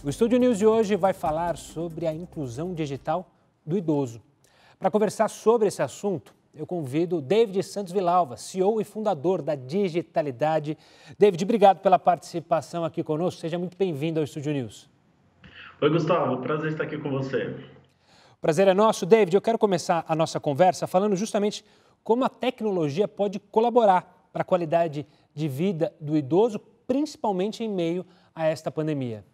O Estúdio News de hoje vai falar sobre a inclusão digital do idoso. Para conversar sobre esse assunto, eu convido David Santos Villalva, CEO e fundador da Digitalidade. David, obrigado pela participação aqui conosco. Seja muito bem-vindo ao Estúdio News. Oi, Gustavo. Prazer estar aqui com você. O prazer é nosso. David, eu quero começar a nossa conversa falando justamente como a tecnologia pode colaborar para a qualidade de vida do idoso, principalmente em meio a esta pandemia.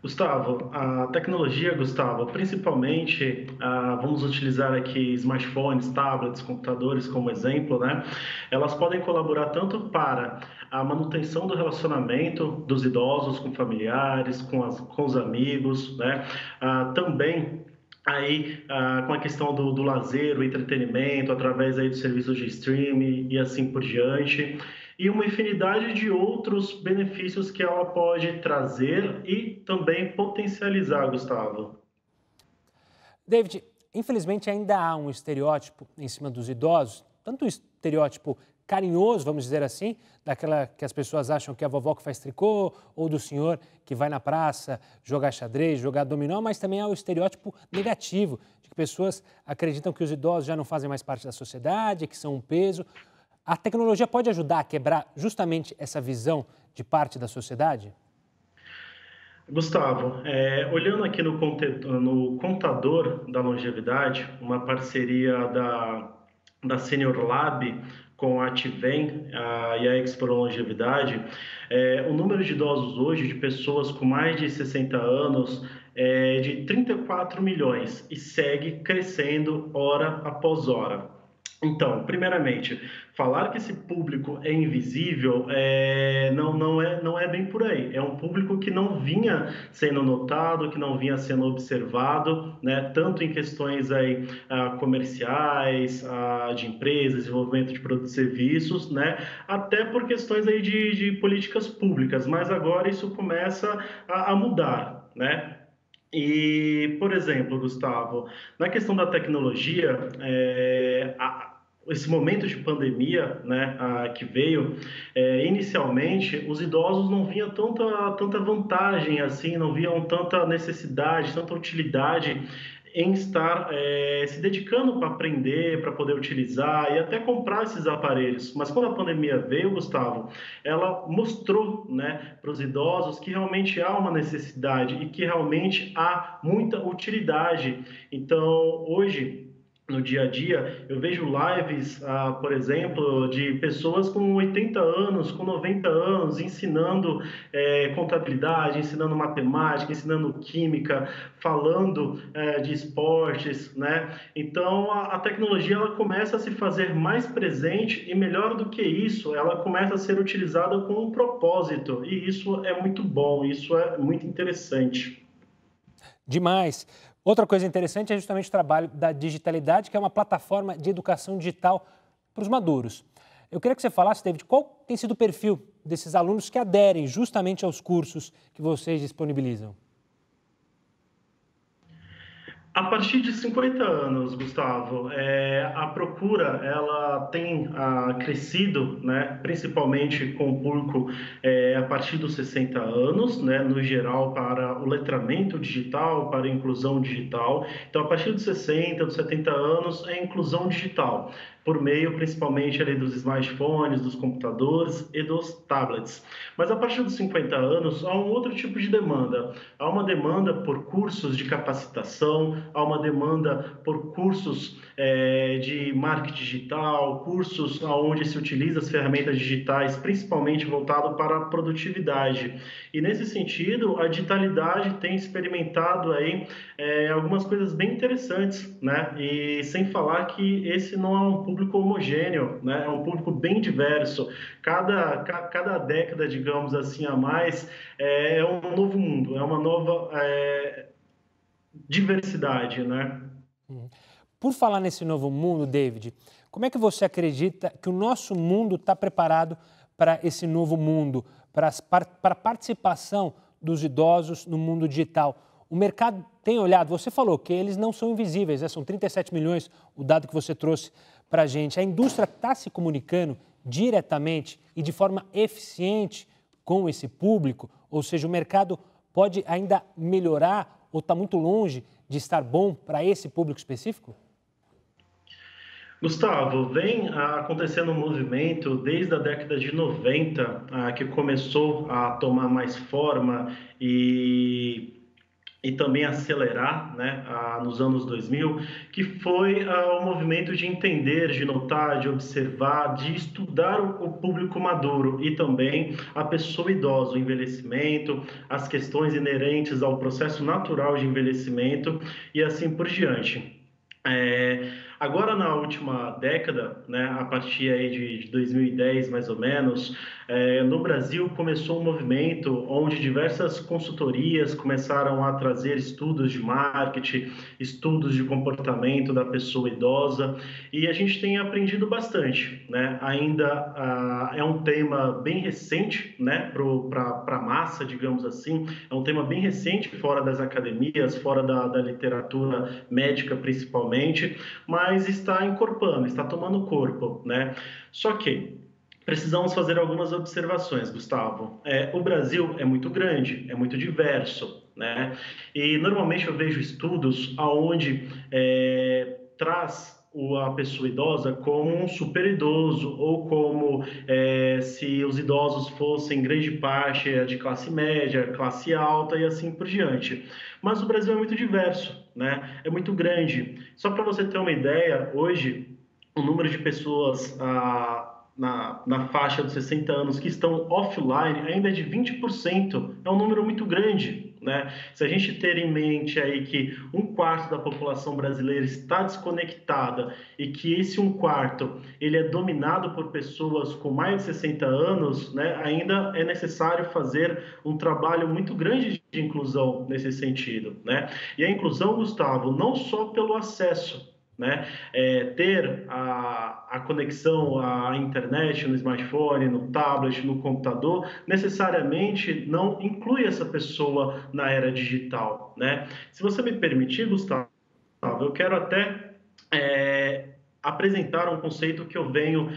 Gustavo, a tecnologia, principalmente, vamos utilizar aqui smartphones, tablets, computadores como exemplo, né? Elas podem colaborar tanto para a manutenção do relacionamento dos idosos com familiares, com os amigos, né? Também aí com a questão do lazer, o entretenimento, através aí dos serviços de streaming e assim por diante, e uma infinidade de outros benefícios que ela pode trazer e também potencializar, Gustavo. David, infelizmente ainda há um estereótipo em cima dos idosos, tanto o estereótipo carinhoso, vamos dizer assim, daquela que as pessoas acham que é a vovó que faz tricô, ou do senhor que vai na praça jogar xadrez, jogar dominó, mas também há o estereótipo negativo, de que pessoas acreditam que os idosos já não fazem mais parte da sociedade, que são um peso. A tecnologia pode ajudar a quebrar justamente essa visão de parte da sociedade? Gustavo, olhando aqui no contador da longevidade, uma parceria da Senior Lab com a Ativem e a Expo Longevidade, o número de idosos hoje, de pessoas com mais de 60 anos, é de 34 milhões e segue crescendo hora após hora. Então, primeiramente, falar que esse público é invisível não é bem por aí. É um público que não vinha sendo notado, que não vinha sendo observado, né? Tanto em questões aí, comerciais, de empresas, desenvolvimento de produtos e serviços, né? Até por questões aí de políticas públicas. Mas agora isso começa a mudar, né? E, por exemplo, Gustavo, na questão da tecnologia, esse momento de pandemia, né, que veio, inicialmente, os idosos não viam tanta vantagem assim, não viam tanta necessidade, tanta utilidade em estar se dedicando para aprender, para poder utilizar e até comprar esses aparelhos. Mas quando a pandemia veio, Gustavo, ela mostrou, né, para os idosos que realmente há uma necessidade e que realmente há muita utilidade. Então, hoje, no dia a dia, eu vejo lives, por exemplo, de pessoas com 80 anos, com 90 anos, ensinando contabilidade, ensinando matemática, ensinando química, falando de esportes, né? Então, a tecnologia ela começa a se fazer mais presente e, melhor do que isso, ela começa a ser utilizada com um propósito. E isso é muito bom, isso é muito interessante. Demais. Outra coisa interessante é justamente o trabalho da Digitalidade, que é uma plataforma de educação digital para os maduros. Eu queria que você falasse, David, qual tem sido o perfil desses alunos que aderem justamente aos cursos que vocês disponibilizam? A partir de 50 anos, Gustavo, a procura ela tem crescido, né, principalmente com o público a partir dos 60 anos, né, no geral para o letramento digital, para a inclusão digital. Então, a partir dos 60, dos 70 anos é inclusão digital, por meio principalmente ali dos smartphones, dos computadores e dos tablets. Mas a partir dos 50 anos há um outro tipo de demanda. Há uma demanda por cursos de capacitação, há uma demanda por cursos de marketing digital, cursos onde se utiliza as ferramentas digitais, principalmente voltado para a produtividade. E nesse sentido, a digitalidade tem experimentado aí algumas coisas bem interessantes, né? E sem falar que esse não é um público homogêneo, né? É um público bem diverso. Cada década, digamos assim, a mais, é um novo mundo, é uma nova diversidade, né? Por falar nesse novo mundo, David, como é que você acredita que o nosso mundo está preparado para esse novo mundo, para a participação dos idosos no mundo digital? O mercado tem olhado, você falou que eles não são invisíveis, né? São 37 milhões, o dado que você trouxe para a gente. A indústria está se comunicando diretamente e de forma eficiente com esse público? Ou seja, o mercado pode ainda melhorar ou está muito longe de estar bom para esse público específico? Gustavo, vem acontecendo um movimento desde a década de 90, que começou a tomar mais forma e também acelerar, né, nos anos 2000, que foi o movimento de entender, de notar, de observar, de estudar o público maduro e também a pessoa idosa, o envelhecimento, as questões inerentes ao processo natural de envelhecimento e assim por diante. Agora, na última década, né, a partir aí de 2010, mais ou menos, no Brasil começou um movimento onde diversas consultorias começaram a trazer estudos de marketing, estudos de comportamento da pessoa idosa, e a gente tem aprendido bastante, né? Ainda é um tema bem recente, né, para a massa, digamos assim, é um tema bem recente fora das academias, fora da literatura médica principalmente, mas está encorpando, está tomando corpo, né? Só que precisamos fazer algumas observações, Gustavo. O Brasil é muito grande, é muito diverso, né? E normalmente eu vejo estudos aonde traz a pessoa idosa como um super idoso ou como se os idosos fossem grande parte de classe média, classe alta e assim por diante. Mas o Brasil é muito diverso, né? É muito grande. Só para você ter uma ideia, hoje o número de pessoas na faixa dos 60 anos que estão offline ainda é de 20%. É um número muito grande, né? Se a gente ter em mente aí que um quarto da população brasileira está desconectada e que esse um quarto ele é dominado por pessoas com mais de 60 anos, né? Ainda é necessário fazer um trabalho muito grande de inclusão nesse sentido, né? E a inclusão, Gustavo, não só pelo acesso, né? Ter a conexão à internet, no smartphone, no tablet, no computador, necessariamente não inclui essa pessoa na era digital, né? Se você me permitir, Gustavo, eu quero até apresentar um conceito que eu venho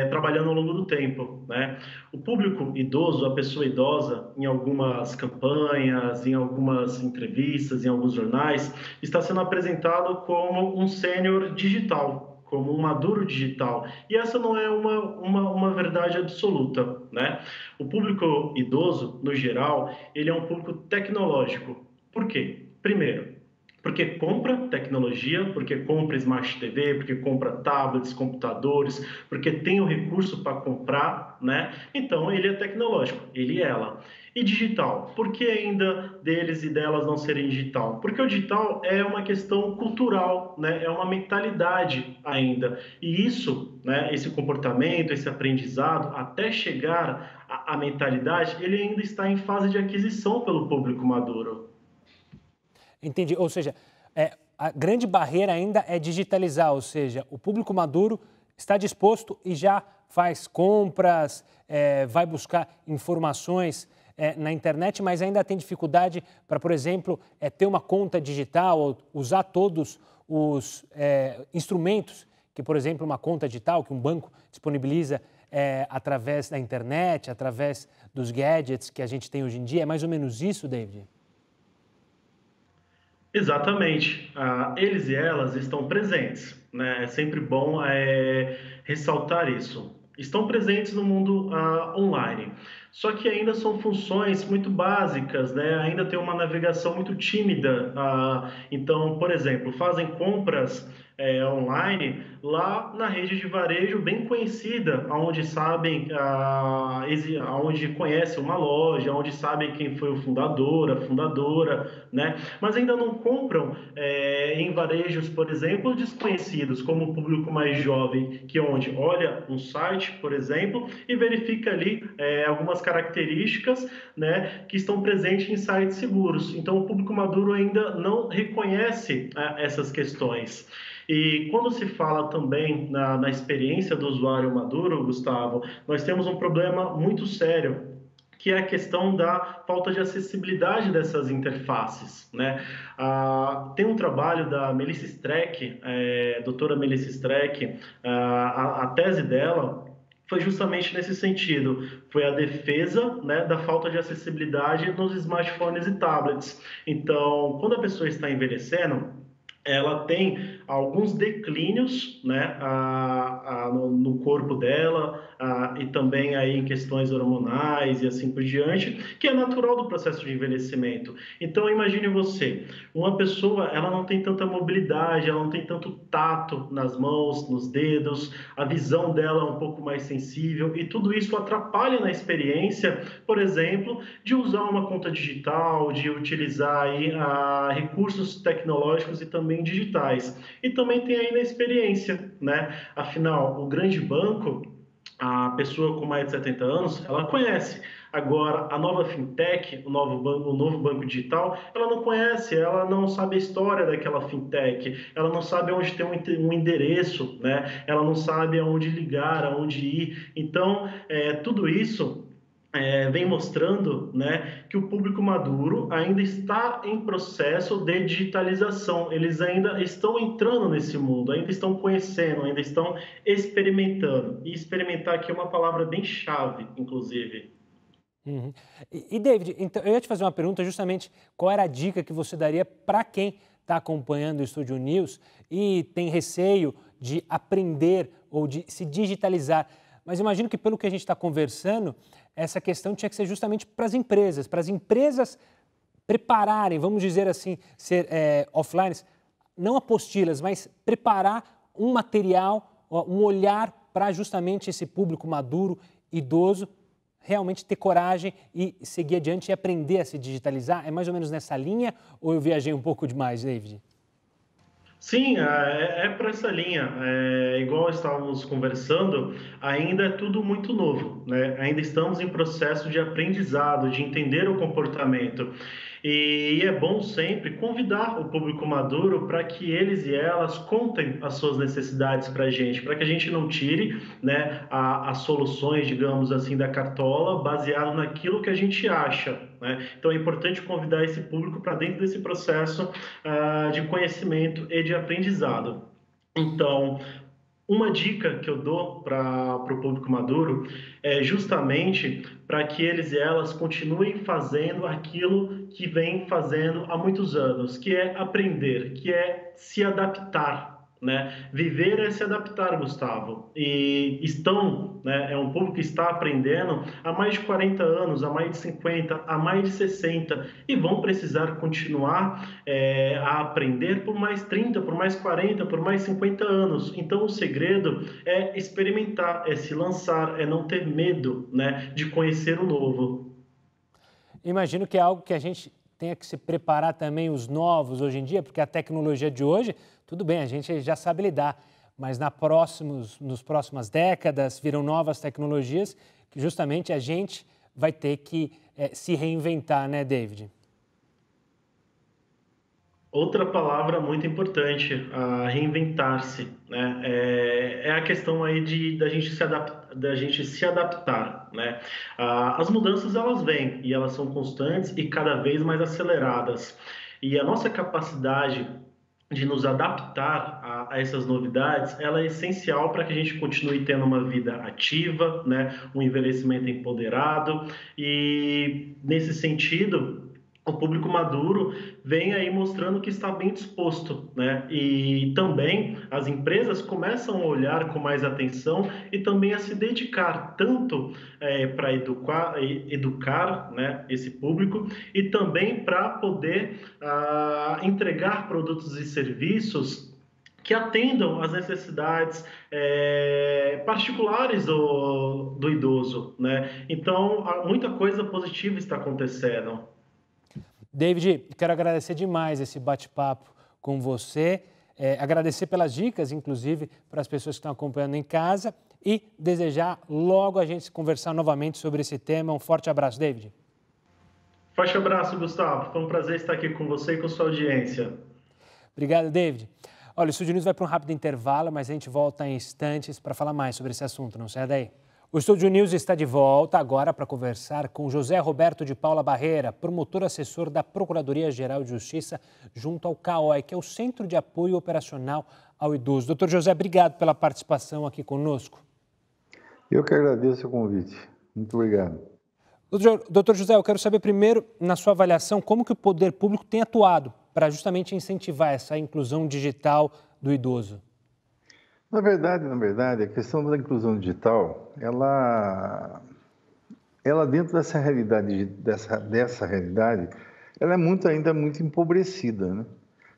trabalhando ao longo do tempo, né? O público idoso, a pessoa idosa, em algumas campanhas, em algumas entrevistas, em alguns jornais, está sendo apresentado como um sênior digital, como um maduro digital. E essa não é uma verdade absoluta, né? O público idoso, no geral, ele é um público tecnológico. Por quê? Primeiro, porque compra tecnologia, porque compra Smart TV, porque compra tablets, computadores, porque tem o recurso para comprar, né? Então ele é tecnológico, ele e ela. E digital, por que ainda deles e delas não serem digital? Porque o digital é uma questão cultural, né? É uma mentalidade ainda. E isso, né, esse comportamento, esse aprendizado, até chegar à mentalidade, ele ainda está em fase de aquisição pelo público maduro. Entendi. Ou seja, a grande barreira ainda é digitalizar, ou seja, o público maduro está disposto e já faz compras, vai buscar informações na internet, mas ainda tem dificuldade para, por exemplo, ter uma conta digital ou usar todos os instrumentos que, por exemplo, uma conta digital, que um banco disponibiliza através da internet, através dos gadgets que a gente tem hoje em dia. É mais ou menos isso, David? Exatamente. Eles e elas estão presentes, né? É sempre bom ressaltar isso. Estão presentes no mundo online. Só que ainda são funções muito básicas, né? Ainda tem uma navegação muito tímida. Então, por exemplo, fazem compras online lá na rede de varejo bem conhecida, onde sabem, onde conhecem uma loja, onde sabem quem foi o fundador, a fundadora, né? Mas ainda não compram em varejos, por exemplo, desconhecidos, como o público mais jovem, que é onde olha um site, por exemplo, e verifica ali algumas características, né, que estão presentes em sites seguros. Então, o público maduro ainda não reconhece essas questões. E quando se fala também na experiência do usuário maduro, Gustavo, nós temos um problema muito sério, que é a questão da falta de acessibilidade dessas interfaces, né? Tem um trabalho da Melissa Streck, doutora Melissa Streck, a tese dela foi justamente nesse sentido, foi a defesa, né, da falta de acessibilidade nos smartphones e tablets. Então, quando a pessoa está envelhecendo, ela tem alguns declínios, né, no corpo dela, e também aí em questões hormonais e assim por diante, que é natural do processo de envelhecimento. Então, imagine você, uma pessoa, ela não tem tanta mobilidade, ela não tem tanto tato nas mãos, nos dedos, a visão dela é um pouco mais sensível, e tudo isso atrapalha na experiência, por exemplo, de usar uma conta digital, de utilizar aí, recursos tecnológicos e também digitais. E também tem aí na experiência, né? Afinal, o grande banco, a pessoa com mais de 70 anos, ela conhece. Agora, a nova fintech, o novo banco digital, ela não conhece, ela não sabe a história daquela fintech, ela não sabe onde tem um endereço, né? Ela não sabe aonde ligar, aonde ir. Então, tudo isso vem mostrando, né, que o público maduro ainda está em processo de digitalização. Eles ainda estão entrando nesse mundo, ainda estão conhecendo, ainda estão experimentando. E experimentar aqui é uma palavra bem chave, inclusive. Uhum. David, então, eu ia te fazer uma pergunta justamente qual era a dica que você daria para quem está acompanhando o Estúdio News e tem receio de aprender ou de se digitalizar. Mas imagino que pelo que a gente está conversando, essa questão tinha que ser justamente para as empresas prepararem, vamos dizer assim, ser offline, não apostilas, mas preparar um material, um olhar para justamente esse público maduro, idoso, realmente ter coragem e seguir adiante e aprender a se digitalizar? É mais ou menos nessa linha ou eu viajei um pouco demais, David? Sim, é para essa linha. Igual estávamos conversando, ainda é tudo muito novo, né? Ainda estamos em processo de aprendizado, de entender o comportamento. E é bom sempre convidar o público maduro para que eles e elas contem as suas necessidades para a gente, para que a gente não tire, né, as soluções, digamos assim, da cartola baseado naquilo que a gente acha, né? Então é importante convidar esse público para dentro desse processo de conhecimento e de aprendizado. Então, uma dica que eu dou para o público maduro é justamente para que eles e elas continuem fazendo aquilo que vem fazendo há muitos anos, que é aprender, que é se adaptar, né? Viver é se adaptar, Gustavo. E estão, né, é um público que está aprendendo há mais de 40 anos, há mais de 50, há mais de 60, e vão precisar continuar a aprender por mais 30, por mais 40, por mais 50 anos. Então, o segredo é experimentar, é se lançar, é não ter medo, né, de conhecer o novo. Imagino que é algo que a gente tenha que se preparar também os novos hoje em dia, porque a tecnologia de hoje, tudo bem, a gente já sabe lidar, mas nos próximas décadas virão novas tecnologias que justamente a gente vai ter que se reinventar, né, David? Outra palavra muito importante, reinventar-se, né? É a questão aí da gente se adaptar, né? As mudanças elas vêm e elas são constantes e cada vez mais aceleradas. E a nossa capacidade de nos adaptar a essas novidades, ela é essencial para que a gente continue tendo uma vida ativa, né? Um envelhecimento empoderado e nesse sentido o público maduro vem aí mostrando que está bem disposto, né? E também as empresas começam a olhar com mais atenção e também a se dedicar tanto para educar, né, esse público e também para poder entregar produtos e serviços que atendam às necessidades particulares do idoso, né? Então, muita coisa positiva está acontecendo. David, quero agradecer demais esse bate-papo com você, agradecer pelas dicas, inclusive, para as pessoas que estão acompanhando em casa e desejar logo a gente conversar novamente sobre esse tema. Um forte abraço, David. Forte abraço, Gustavo. Foi um prazer estar aqui com você e com sua audiência. Obrigado, David. Olha, o Estúdio News vai para um rápido intervalo, mas a gente volta em instantes para falar mais sobre esse assunto. Não saia daí. O Estúdio News está de volta agora para conversar com José Roberto de Paula Barreira, promotor assessor da Procuradoria-Geral de Justiça junto ao CAOI, que é o Centro de Apoio Operacional ao Idoso. Doutor José, obrigado pela participação aqui conosco. Eu que agradeço o convite. Muito obrigado. Doutor José, eu quero saber primeiro, na sua avaliação, como que o poder público tem atuado para justamente incentivar essa inclusão digital do idoso? Na verdade, a questão da inclusão digital, ela dentro dessa realidade, dessa realidade, ela é ainda muito empobrecida, né?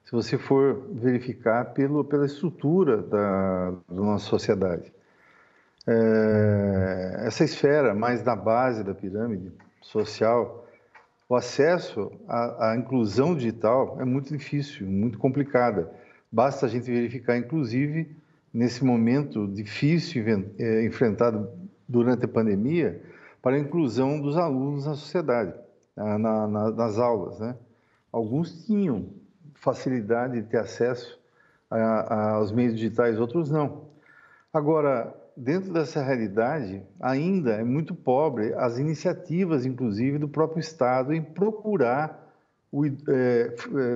Se você for verificar pela estrutura da nossa sociedade. Essa esfera mais da base da pirâmide social, o acesso à inclusão digital é muito difícil, muito complicada. Basta a gente verificar, inclusive, nesse momento difícil enfrentado durante a pandemia, para a inclusão dos alunos na sociedade, nas aulas, né? Alguns tinham facilidade de ter acesso aos meios digitais, outros não. Agora, dentro dessa realidade, ainda é muito pobre as iniciativas, inclusive, do próprio Estado em procurar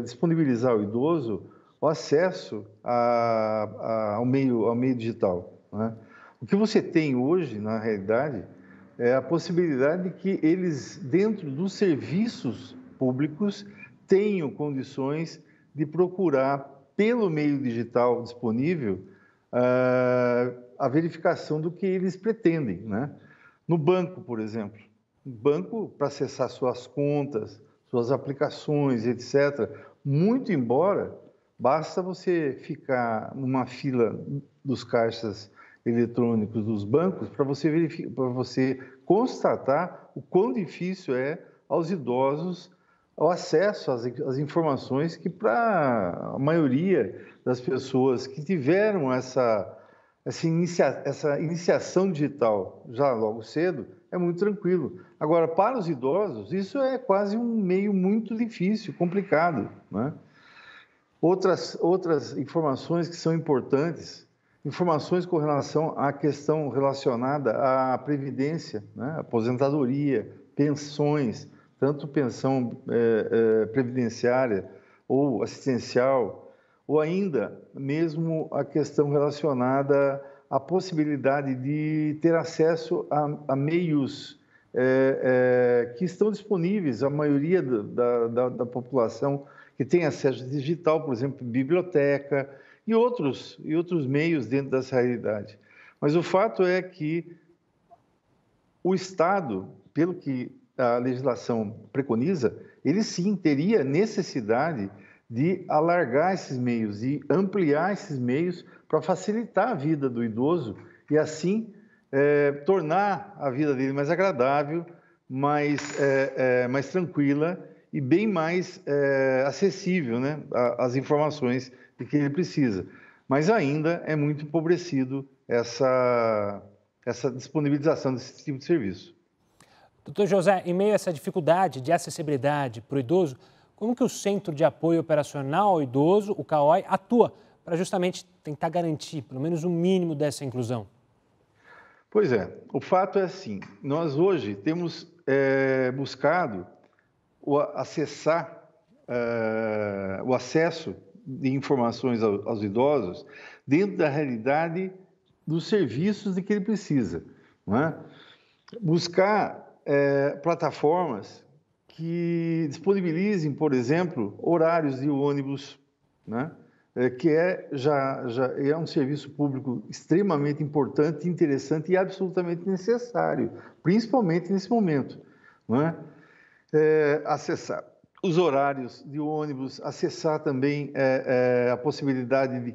disponibilizar ao idoso o acesso ao meio digital, né? O que você tem hoje, na realidade, é a possibilidade de que eles, dentro dos serviços públicos, tenham condições de procurar, pelo meio digital disponível, a verificação do que eles pretendem, né? No banco, por exemplo. O banco, para acessar suas contas, suas aplicações, etc., muito embora, basta você ficar numa fila dos caixas eletrônicos dos bancos para você constatar o quão difícil é aos idosos o acesso às informações que, para a maioria das pessoas que tiveram essa iniciação digital já logo cedo, é muito tranquilo. Agora, para os idosos, isso é quase um meio muito difícil, complicado, né? Outras informações que são importantes, informações com relação à questão relacionada à previdência, né? Aposentadoria, pensões, tanto pensão previdenciária ou assistencial, ou ainda mesmo a questão relacionada à possibilidade de ter acesso a meios que estão disponíveis à maioria da população que tem acesso digital, por exemplo, biblioteca e outros meios dentro dessa realidade. Mas o fato é que o Estado, pelo que a legislação preconiza, ele sim teria necessidade de alargar esses meios e ampliar esses meios para facilitar a vida do idoso e assim tornar a vida dele mais agradável, mais tranquila e bem mais acessível, né, às informações de que ele precisa. Mas ainda é muito empobrecido essa disponibilização desse tipo de serviço. Doutor José, em meio a essa dificuldade de acessibilidade para o idoso, como que o Centro de Apoio Operacional ao Idoso, o CAOI, atua para justamente tentar garantir pelo menos o mínimo dessa inclusão? Pois é, o fato é assim, nós hoje temos buscado o acesso de informações aos idosos dentro da realidade dos serviços de que ele precisa, não é? Buscar plataformas que disponibilizem, por exemplo, horários de ônibus, né? Que já é um serviço público extremamente importante, interessante e absolutamente necessário, principalmente nesse momento, não é? Acessar os horários de ônibus, acessar também a possibilidade de,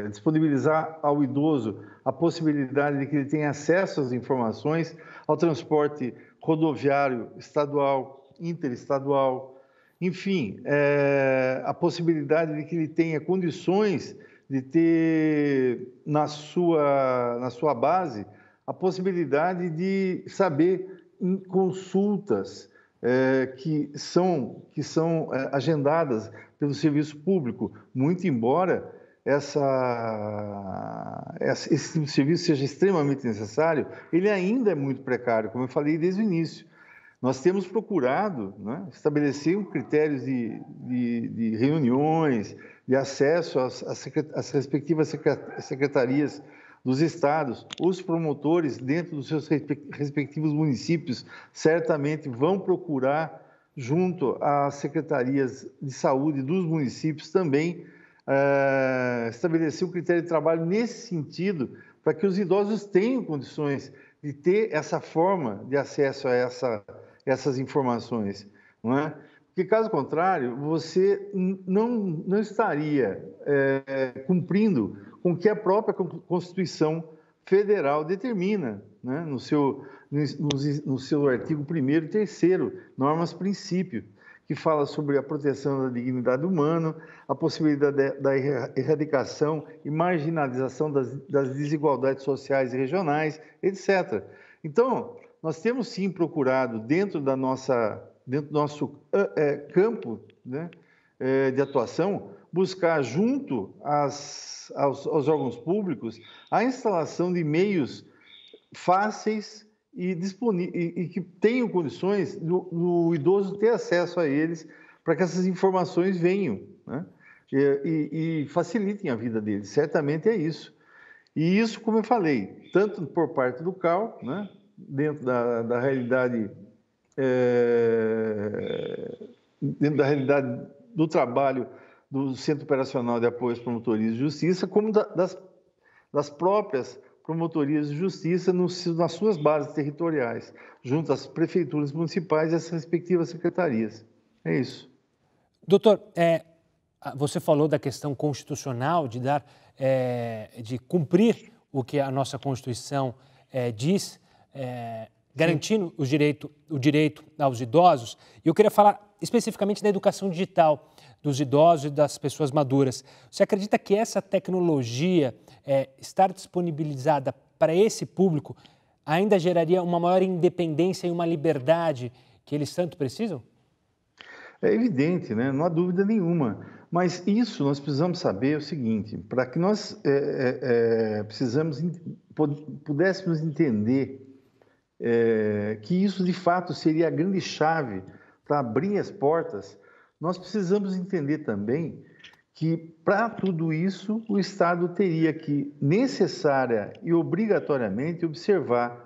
disponibilizar ao idoso a possibilidade de que ele tenha acesso às informações, ao transporte rodoviário estadual, interestadual, enfim, a possibilidade de que ele tenha condições de ter na sua base a possibilidade de saber em consultas que são agendadas pelo serviço público, muito embora esse tipo de serviço seja extremamente necessário, ele ainda é muito precário, como eu falei desde o início. Nós temos procurado, né, estabelecer critérios de reuniões, de acesso às respectivas secretarias dos estados, os promotores dentro dos seus respectivos municípios certamente vão procurar, junto às secretarias de saúde dos municípios também, estabelecer um critério de trabalho nesse sentido, para que os idosos tenham condições de ter essa forma de acesso a essas informações, não é? Porque, caso contrário, você não estaria cumprindo com o que a própria Constituição Federal determina, né? no seu artigo 1º e 3º, normas princípio, que fala sobre a proteção da dignidade humana, a possibilidade da erradicação e marginalização das desigualdades sociais e regionais, etc. Então, nós temos sim procurado, dentro do nosso campo, né, de atuação, buscar junto aos órgãos públicos a instalação de meios fáceis e que tenham condições do idoso ter acesso a eles, para que essas informações venham, né, e facilitem a vida deles. Certamente é isso. E isso, como eu falei, tanto por parte do CAL, né, dentro da realidade do trabalho do Centro Operacional de Apoio às Promotorias de Justiça, como das próprias promotorias de justiça nas suas bases territoriais, junto às prefeituras municipais e às respectivas secretarias. É isso. Doutor, você falou da questão constitucional de de cumprir o que a nossa Constituição diz, garantindo o direito aos idosos. E eu queria falar especificamente da educação digital dos idosos e das pessoas maduras. Você acredita que essa tecnologia, estar disponibilizada para esse público, ainda geraria uma maior independência e uma liberdade que eles tanto precisam? É evidente, né? Não há dúvida nenhuma. Mas isso nós precisamos saber o seguinte: para que nós pudéssemos entender que isso de fato seria a grande chave para abrir as portas, nós precisamos entender também que, para tudo isso, o Estado teria que, necessária e obrigatoriamente, observar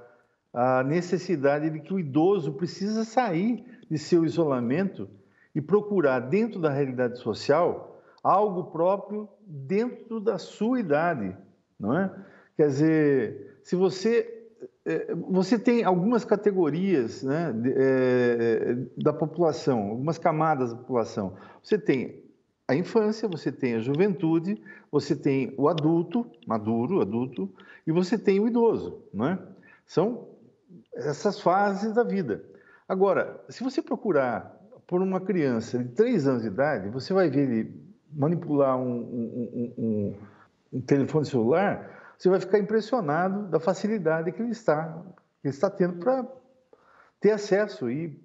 a necessidade de que o idoso precisa sair de seu isolamento e procurar, dentro da realidade social, algo próprio dentro da sua idade, não é? Quer dizer, se você tem algumas categorias, né, da população, algumas camadas da população. Você tem a infância, você tem a juventude, você tem o adulto, adulto, e você tem o idoso, não é? São essas fases da vida. Agora, se você procurar por uma criança de 3 anos de idade, você vai ver ele manipular um telefone celular, você vai ficar impressionado da facilidade que ele está tendo para ter acesso e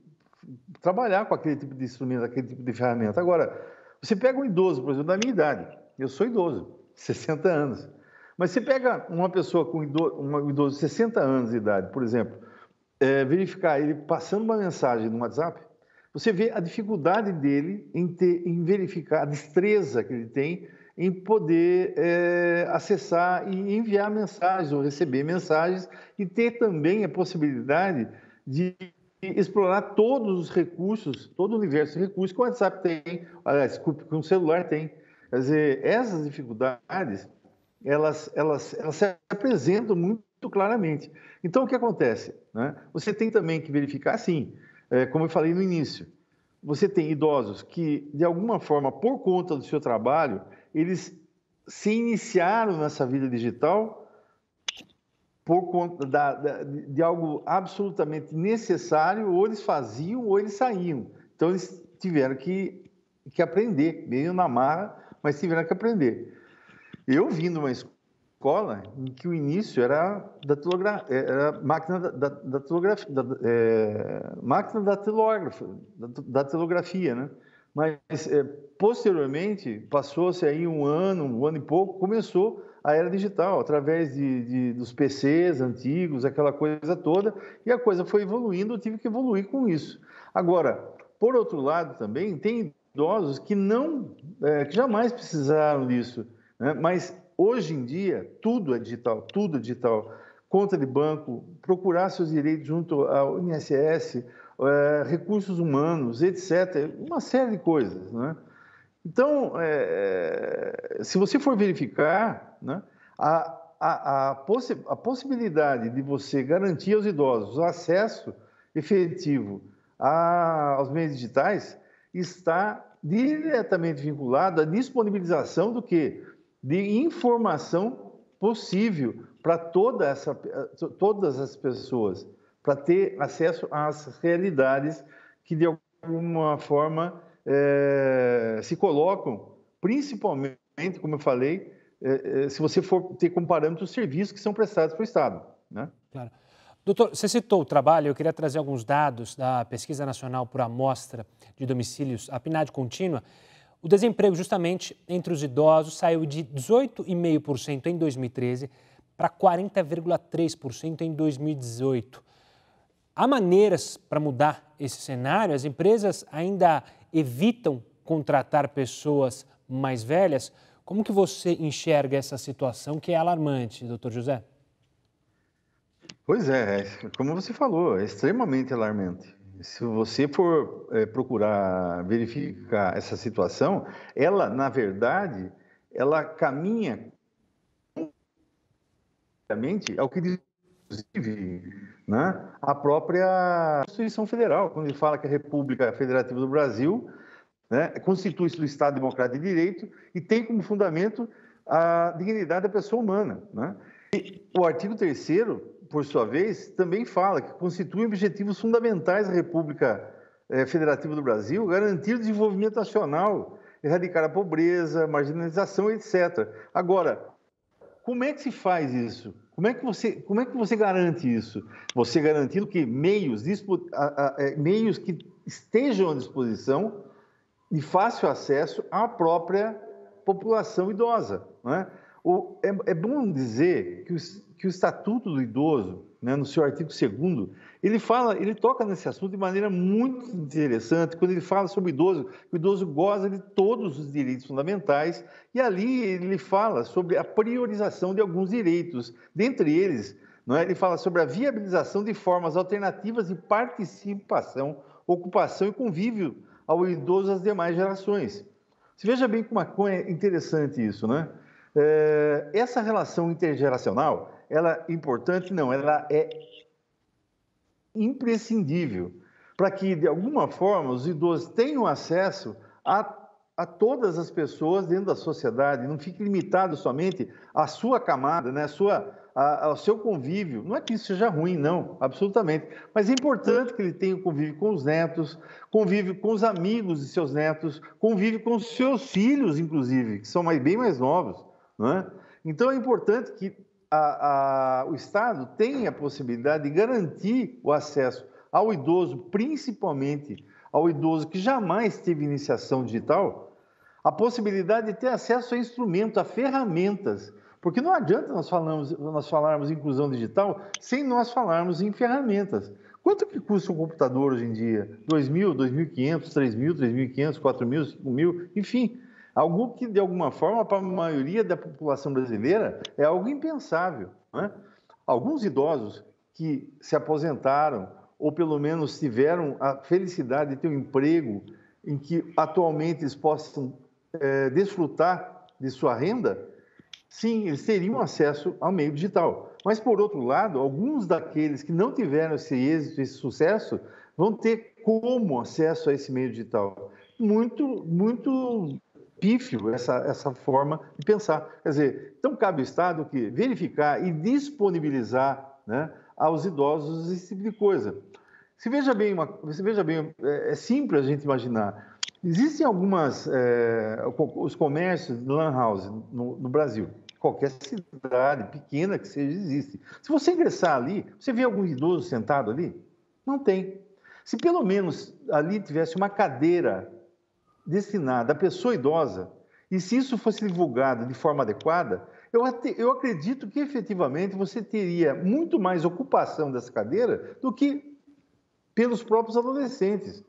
trabalhar com aquele tipo de instrumento, aquele tipo de ferramenta. Agora, você pega um idoso, por exemplo, da minha idade, eu sou idoso, 60 anos, mas você pega uma pessoa com um idoso de 60 anos de idade, por exemplo, verificar ele passando uma mensagem no WhatsApp, você vê a dificuldade dele em verificar a destreza que ele tem em poder acessar e enviar mensagens ou receber mensagens e ter também a possibilidade de explorar todos os recursos, todo o universo de recursos que o WhatsApp tem, que um celular tem. Quer dizer, essas dificuldades, elas se apresentam muito claramente. Então, o que acontece, né? Você tem também que verificar, sim, como eu falei no início, você tem idosos que, de alguma forma, por conta do seu trabalho, eles se iniciaram nessa vida digital por conta de algo absolutamente necessário, ou eles faziam ou eles saíam. Então, eles tiveram que aprender, meio na marra, mas tiveram que aprender. Eu vim de uma escola em que o início era máquina da telografia, né? Mas, posteriormente, passou-se aí um ano e pouco, começou a era digital, através dos PCs antigos, aquela coisa toda, e a coisa foi evoluindo, eu tive que evoluir com isso. Agora, por outro lado também, tem idosos que jamais precisaram disso, né? Mas hoje em dia tudo é digital, tudo é digital. Conta de banco, procurar seus direitos junto ao INSS, recursos humanos, etc. Uma série de coisas, né? Então, se você for verificar, né, a possibilidade de você garantir aos idosos o acesso efetivo aos meios digitais está diretamente vinculado à disponibilização do quê? De informação possível para todas as pessoas, para ter acesso às realidades que, de alguma forma, se colocam, principalmente, como eu falei, se você for ter como parâmetro os serviços que são prestados para o Estado, né? Claro. Doutor, você citou o trabalho, eu queria trazer alguns dados da Pesquisa Nacional por Amostra de Domicílios, a PNAD contínua. O desemprego, justamente, entre os idosos saiu de 18,5% em 2013 para 40,3% em 2018. Há maneiras para mudar esse cenário? As empresas ainda evitam contratar pessoas mais velhas? Como que você enxerga essa situação que é alarmante, doutor José? Pois é, como você falou, é extremamente alarmante. Se você for procurar verificar essa situação, ela, na verdade, ela caminha ao que diz, inclusive, né, a própria Constituição Federal, quando ele fala que a República Federativa do Brasil, né, constitui-se do Estado Democrático de Direito e tem como fundamento a dignidade da pessoa humana, né? E o artigo 3º, por sua vez, também fala que constitui objetivos fundamentais da República Federativa do Brasil, garantir o desenvolvimento nacional, erradicar a pobreza, marginalização, etc. Agora, como é que se faz isso? Como é que você garante isso? Você garantindo que meios que estejam à disposição de fácil acesso à própria população idosa, né? É bom dizer que o Estatuto do Idoso, né, no seu artigo 2º, ele toca nesse assunto de maneira muito interessante, quando ele fala sobre o idoso, que o idoso goza de todos os direitos fundamentais, e ali ele fala sobre a priorização de alguns direitos, dentre eles, não é, ele fala sobre a viabilização de formas alternativas de participação, ocupação e convívio ao idoso das demais gerações. Você veja bem como é interessante isso, né? Essa relação intergeracional, ela é importante? Não, ela é imprescindível para que, de alguma forma, os idosos tenham acesso a todas as pessoas dentro da sociedade, não fique limitado somente à sua camada, né, ao seu convívio. Não é que isso seja ruim, não, absolutamente. Mas é importante que ele tenha convívio com os netos, convívio com os amigos de seus netos, convívio com os seus filhos, inclusive, que são bem mais novos, não é? Então é importante que o Estado tenha a possibilidade de garantir o acesso ao idoso, principalmente ao idoso que jamais teve iniciação digital, a possibilidade de ter acesso a instrumentos, a ferramentas, porque não adianta nós falarmos em inclusão digital sem nós falarmos em ferramentas. Quanto que custa um computador hoje em dia? 2.000, 2.500, 3.000, 3.500, 4.000, 5.000, enfim, algo que de alguma forma para a maioria da população brasileira é algo impensável, né? Alguns idosos que se aposentaram ou pelo menos tiveram a felicidade de ter um emprego em que atualmente eles possam desfrutar de sua renda, sim, eles teriam acesso ao meio digital. Mas, por outro lado, alguns daqueles que não tiveram esse êxito, esse sucesso, vão ter como acesso a esse meio digital. Muito pífio essa forma de pensar. Quer dizer, então cabe ao Estado que verificar e disponibilizar, né, aos idosos esse tipo de coisa. Você veja bem, é simples a gente imaginar. Existem os comércios de lan house no Brasil. Qualquer cidade pequena que seja, existe. Se você ingressar ali, você vê algum idoso sentado ali? Não tem. Se pelo menos ali tivesse uma cadeira destinada à pessoa idosa, e se isso fosse divulgado de forma adequada, eu acredito que efetivamente você teria muito mais ocupação dessa cadeira do que pelos próprios adolescentes,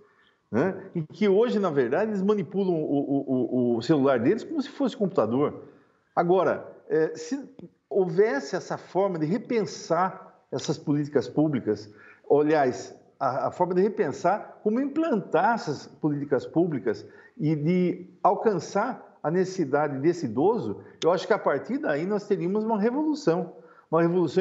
né? E que hoje, na verdade, eles manipulam o celular deles como se fosse computador. Agora, se houvesse essa forma de repensar essas políticas públicas, aliás, a forma de repensar como implantar essas políticas públicas e de alcançar a necessidade desse idoso, eu acho que a partir daí nós teríamos uma revolução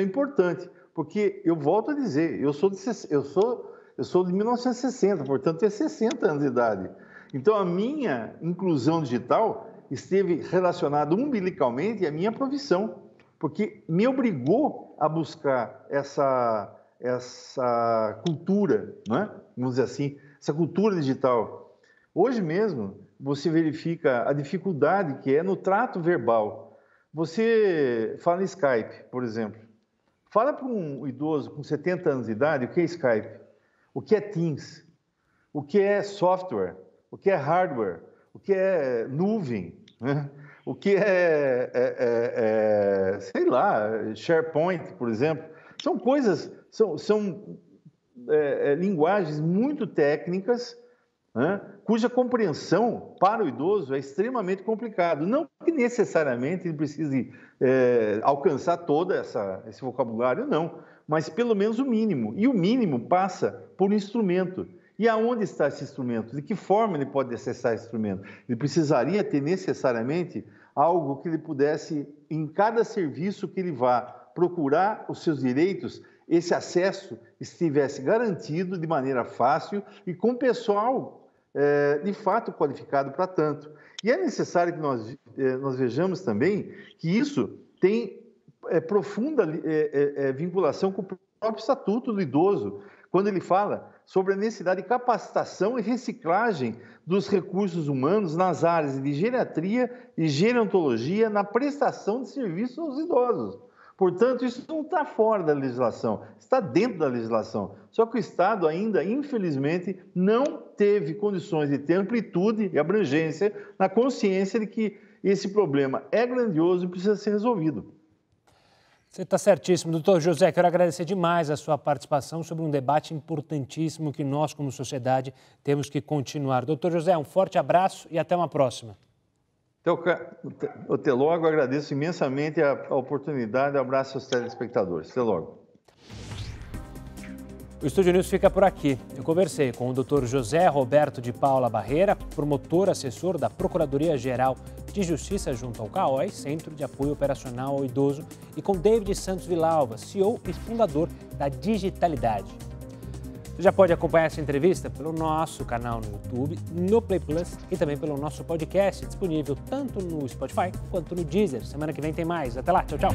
importante, porque eu volto a dizer, eu sou de 1960, portanto, tenho 60 anos de idade. Então, a minha inclusão digital esteve relacionada umbilicalmente à minha profissão, porque me obrigou a buscar essa cultura, não é? Vamos dizer assim, essa cultura digital. Hoje mesmo, você verifica a dificuldade que é no trato verbal. Você fala em Skype, por exemplo. Fala para um idoso com 70 anos de idade o que é Skype, o que é Teams, o que é software, o que é hardware, o que é nuvem, né? O que sei lá, SharePoint, por exemplo. São coisas, são linguagens muito técnicas, né, cuja compreensão para o idoso é extremamente complicado. Não que necessariamente ele precise alcançar todo esse vocabulário, não, mas pelo menos o mínimo. E o mínimo passa por um instrumento. E aonde está esse instrumento? De que forma ele pode acessar esse instrumento? Ele precisaria ter necessariamente algo que ele pudesse, em cada serviço que ele vá procurar os seus direitos, esse acesso estivesse garantido de maneira fácil e com pessoal de fato qualificado para tanto. E é necessário que nós vejamos também que isso tem profunda vinculação com o próprio Estatuto do Idoso, quando ele fala sobre a necessidade de capacitação e reciclagem dos recursos humanos nas áreas de geriatria e gerontologia na prestação de serviços aos idosos. Portanto, isso não está fora da legislação, está dentro da legislação. Só que o Estado ainda, infelizmente, não teve condições de ter amplitude e abrangência na consciência de que esse problema é grandioso e precisa ser resolvido. Você está certíssimo. Doutor José, quero agradecer demais a sua participação sobre um debate importantíssimo que nós, como sociedade, temos que continuar. Doutor José, um forte abraço e até uma próxima. Até logo, agradeço imensamente a oportunidade, abraço aos telespectadores. Até logo. O Estúdio News fica por aqui. Eu conversei com o Dr. José Roberto de Paula Barreira, promotor assessor da Procuradoria-Geral de Justiça junto ao CAOI, Centro de Apoio Operacional ao Idoso, e com David Santos Villalba, CEO e fundador da Digitalidade. Você já pode acompanhar essa entrevista pelo nosso canal no YouTube, no Play Plus e também pelo nosso podcast, disponível tanto no Spotify quanto no Deezer. Semana que vem tem mais. Até lá, tchau, tchau.